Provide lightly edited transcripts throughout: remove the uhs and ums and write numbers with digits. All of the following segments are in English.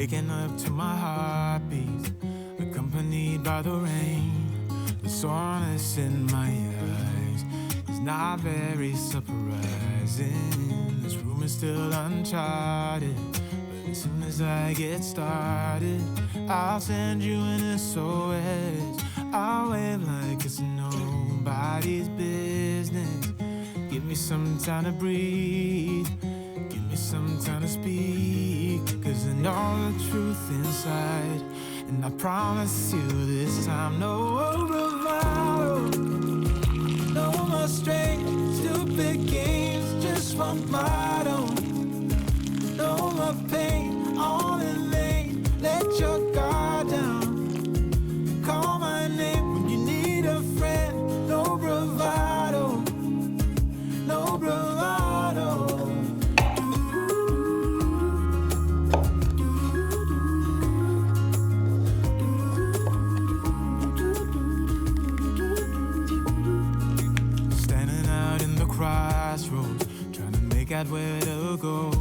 Waking up to my heartbeat, accompanied by the rain. The soreness in my eyes is not very surprising. This room is still uncharted, but as soon as I get started, I'll send you an SOS. I'll wave like it's nobody's business. Give me some time to breathe, give me some time to speak, 'cause I know the truth inside, and I promise you this time, no bravado, no more strange, stupid games, just one motto. No more pain, all in vain, let your guard down. Call my name when you need a friend, no bravado, no bravado. Crossroads, trying to make out where to go.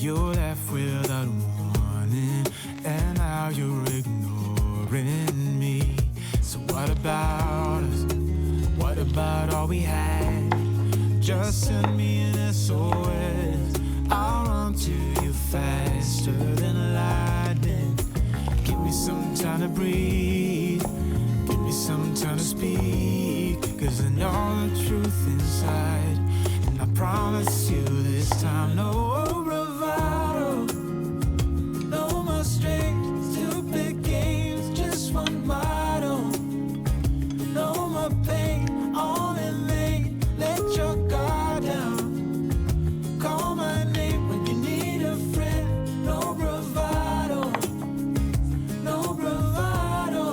You're left without warning, and now you're ignoring me. So what about us? What about all we had? Just send me an SOS. I'll run to you faster than lightning. Give me some time to breathe, give me some time to speak, 'cause I know the truth inside, and I promise you this time, no bravado, no more strange, stupid games, just one motto. No more pain, all in vain, let your guard down. Call my name when you need a friend, no bravado, no bravado.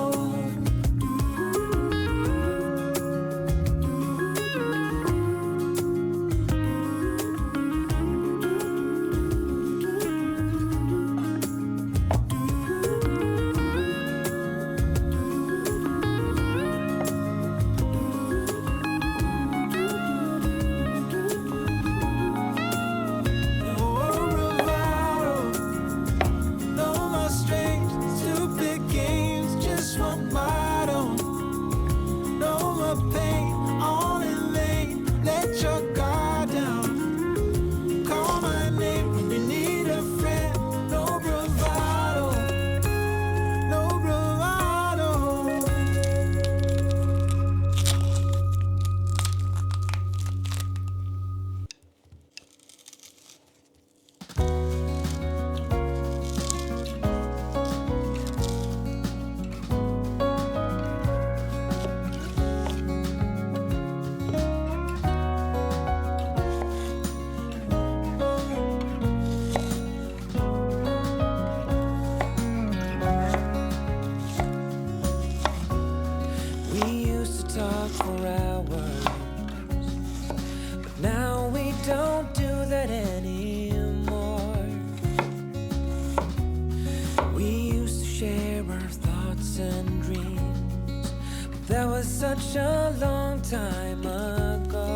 Such a long time ago.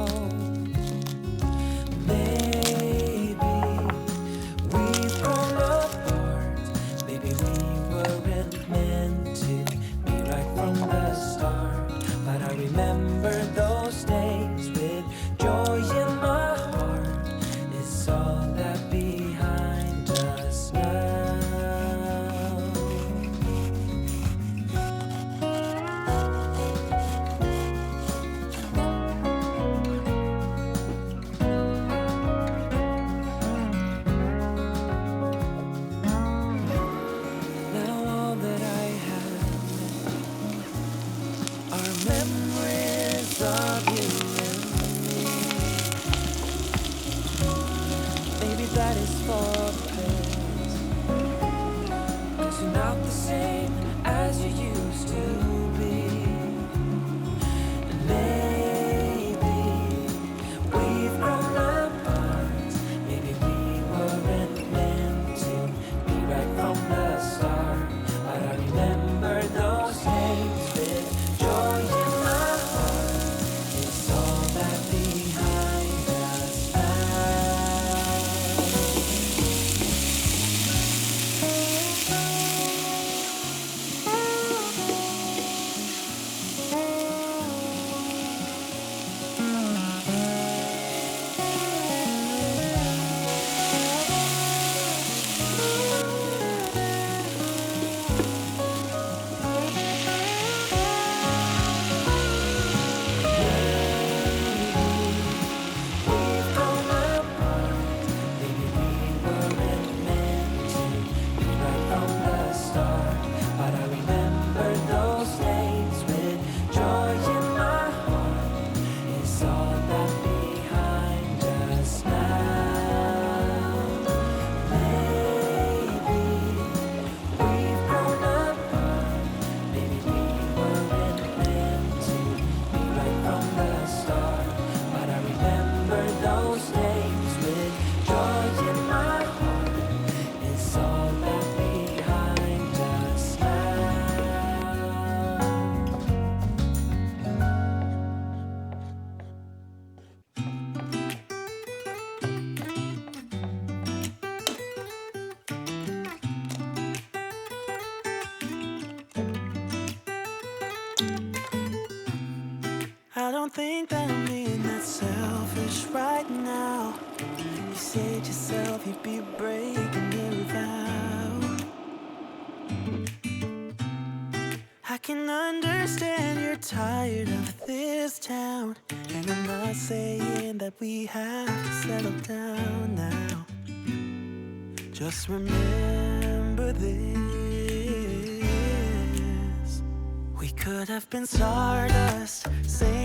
Maybe we've grown apart. Maybe we weren't meant to be right from the start. But I remember those days with joy in my heart. It's all that behind us now. Memories of you and me. Maybe that is for the best, 'cause you're not the same as you used to be. And maybe we've grown apart. Maybe we weren't meant to be right from the start. But I remember those days with joy in my heart. It's all that behind us now. think that I'm being that selfish right now. You said yourself you'd be breaking every vow. I can understand you're tired of this town, and I'm not saying that we have to settle down now. Just remember this: we could have been stardust, same